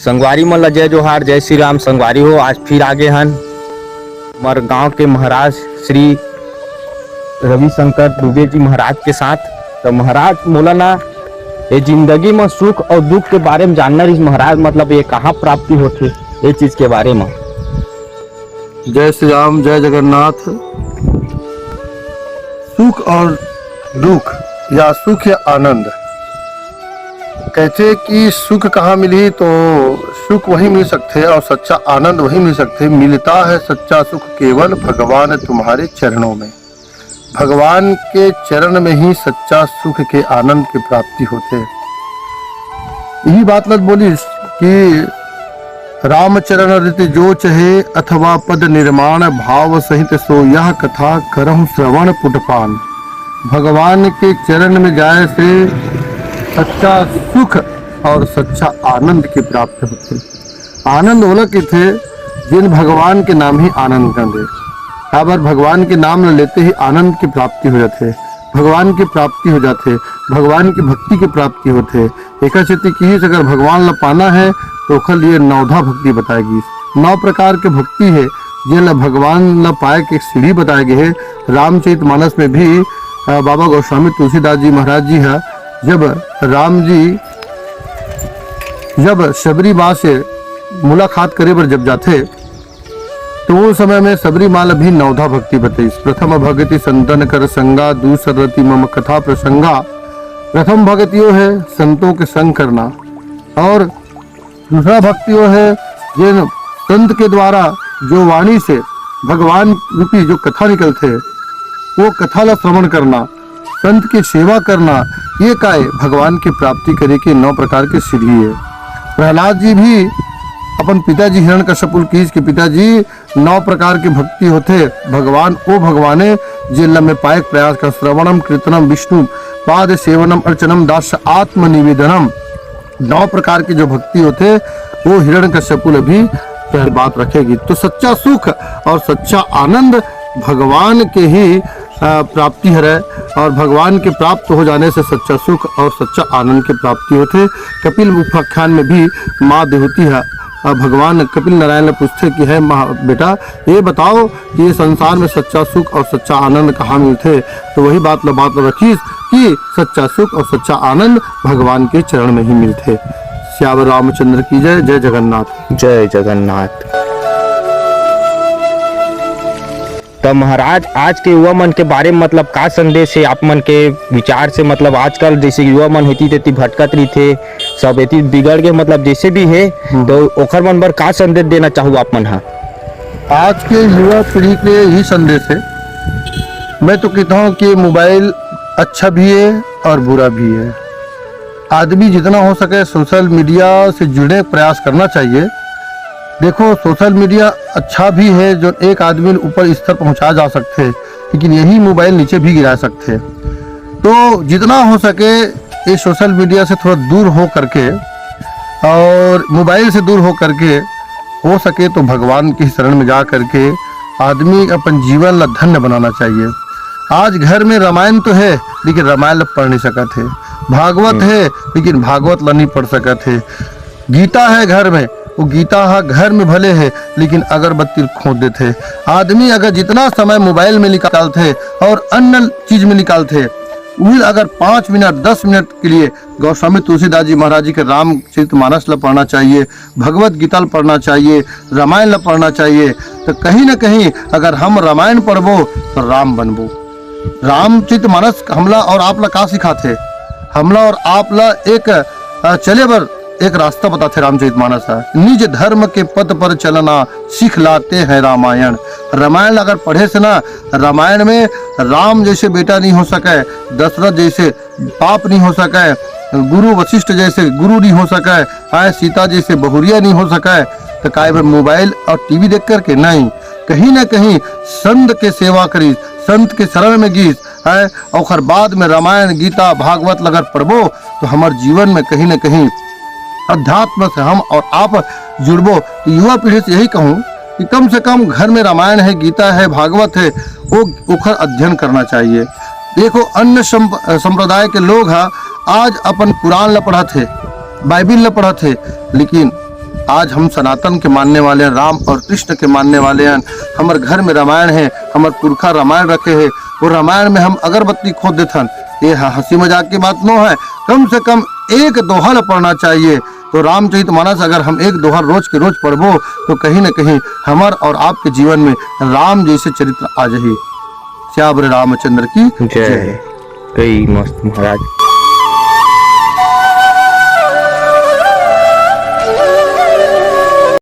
संगवारी मन ला जय जोहार, जय श्री राम। संगवारी हो, आज फिर आगे हन हमारे गांव के महाराज श्री रविशंकर दुबे जी महाराज के साथ। तो महाराज मोला ना ये जिंदगी में सुख और दुख के बारे में जानना रही महाराज, मतलब ये कहाँ प्राप्ति होते ये चीज के बारे में। जय श्री राम, जय जगन्नाथ। सुख और दुख या सुख या आनंद, कहते कि सुख कहाँ मिली तो सुख वही मिल सकते और सच्चा आनंद वही मिल सकते। मिलता है सच्चा सुख केवल भगवान तुम्हारे चरणों में। भगवान के चरण में ही सच्चा सुख के आनंद की प्राप्ति होते। यही बात लग बोली कि रामचरण रीति जो चहे अथवा पद निर्माण भाव सहित सो यह कथा करहु श्रवण पुटपान। भगवान के चरण में जाए से सच्चा सुख और सच्चा आनंद की प्राप्ति होती। आनंद होला के थे जिन भगवान के नाम ही आनंद कर दे। अगर भगवान के नाम लेते ही आनंद की प्राप्ति हो जाते, भगवान की प्राप्ति हो जाते, भगवान की भक्ति की प्राप्ति होते। एक की अगर भगवान ला पाना है तो ओखर लिए नौधा भक्ति बताएगी। 9 प्रकार के भक्ति है जिन भगवान ला पाए के सीढ़ी बताए गए है। रामचरितमानस में भी बाबा गोस्वामी तुलसीदास जी महाराज जी है, जब राम जी जब शबरी माँ से मुलाकात करे पर जब जाते तो उस समय में सबरी माल भी नौधा भक्ति बताई। प्रथम भगति संतन कर संगा, दूसर रति मम कथा प्रसंगा। प्रथम भक्ति वो है संतों के संग करना, और दूसरा भक्ति वो है जिन संत के द्वारा जो वाणी से भगवान रूपी जो कथा निकलते वो कथा ला श्रवण करना, संत की सेवा करना। ये का भगवान की प्राप्ति करे के 9 प्रकार के सीढ़ी है। प्रहलाद जी भी अपन पिताजी हिरण्यकश्यपु के पिताजी 9 प्रकार के भक्ति होते। भगवान ओ भगवाने जिन में पाए प्रयास कर श्रवणम कीर्तनम विष्णु पाद सेवनम अर्चनम दास आत्मनिवेदनम। 9 प्रकार के जो भक्ति होते वो हिरण्यकश्यपु भी पहली बात रखेगी। तो सच्चा सुख और सच्चा आनंद भगवान के ही प्राप्ति है, और भगवान के प्राप्त हो जाने से सच्चा सुख और सच्चा आनंद की प्राप्ति होते। कपिल उपाख्यान में भी माँ देहूती है, भगवान कपिल नारायण ने पूछते कि है माँ बेटा ये बताओ कि ये संसार में सच्चा सुख और सच्चा आनंद कहाँ मिलते। तो वही बात रखी कि सच्चा सुख और सच्चा आनंद भगवान के चरण में ही मिलते। श्याम रामचंद्र की जय। जय जगन्नाथ। जय जगन्नाथ। तो महाराज आज के युवा मन के बारे में मतलब का संदेश है आप मन के विचार से? मतलब आजकल जैसे युवा मन हेती तेती भटकत रही थे, सब एती बिगड़ गए, मतलब जैसे भी है तो ओखर मन पर का संदेश देना चाहूँ आप मन? हाँ, आज के युवा पीढ़ी के यही संदेश है। मैं तो कहता हूँ कि मोबाइल अच्छा भी है और बुरा भी है। आदमी जितना हो सके सोशल मीडिया से जुड़ने प्रयास करना चाहिए। देखो सोशल मीडिया अच्छा भी है जो एक आदमी ऊपर स्तर पहुंचा जा सकते हैं, लेकिन यही मोबाइल नीचे भी गिरा सकते हैं। तो जितना हो सके ये सोशल मीडिया से थोड़ा दूर हो करके और मोबाइल से दूर हो करके हो सके तो भगवान के शरण में जा करके आदमी अपन जीवन ला धन्य बनाना चाहिए। आज घर में रामायण तो है लेकिन रामायण ला पढ़ नहीं सकते, भागवत है लेकिन भागवत ला नहीं पढ़ सकते, गीता है घर में, वो गीता घर में भले है लेकिन अगरबत्ती खोद देते। आदमी अगर जितना समय मोबाइल में निकालते और अन्य चीज में निकालते, वही अगर 5 मिनट 10 मिनट के लिए गोस्वामी तुलसीदास जी महाराज जी के रामचरितमानस ला पढ़ना चाहिए, भगवत गीता पढ़ना चाहिए, रामायण ला पढ़ना चाहिए। तो कहीं ना कहीं अगर हम रामायण पढ़बो तो राम बनबो। रामचरितमानस हमला और आप ला का सिखाते? हमला और आप ला एक चले बर एक रास्ता बताते रामचरितमानस है। निज धर्म के पथ पर चलना सीख लाते हैं रामायण। रामायण अगर पढ़े से ना, रामायण में राम जैसे बेटा नहीं हो सके, दशरथ जैसे बाप नहीं हो सके, गुरु वशिष्ठ जैसे गुरु नहीं हो सके, सीता जैसे बहुरिया नहीं हो सके। तो काय पर मोबाइल और टीवी देख करके नहीं, कहीं ना कहीं संत के सेवा करी, संत के शरण में गीत है और बाद में रामायण गीता भागवत अगर पढ़बो तो हमारे जीवन में कहीं ना कहीं अध्यात्म से हम और आप जुड़बो। तो युवा पीढ़ी से यही कहूँ कि कम से कम घर में रामायण है, गीता है, भागवत है, वो उखर अध्ययन करना चाहिए। देखो अन्य संप्रदाय के लोग हैं आज अपन कुरान ला पढ़ा थे, बाइबिल ला पढ़ा थे, लेकिन आज हम सनातन के मानने वाले हैं, राम और कृष्ण के मानने वाले हैं। हमारे घर में रामायण है, हमारे पुरखा रामायण रखे है। वो रामायण में हम अगरबत्ती खो देथन, ये हंसी मजाक की बात नो है। कम से कम एक दोहल पढ़ना चाहिए। तो रामचरितमानस अगर हम एक दोहर रोज के रोज पढ़बो तो कहीं न कहीं हमार और आपके जीवन में राम जैसे चरित्र आ जाही। श्याम रामचंद्र की जय। कई मस्त महाराज।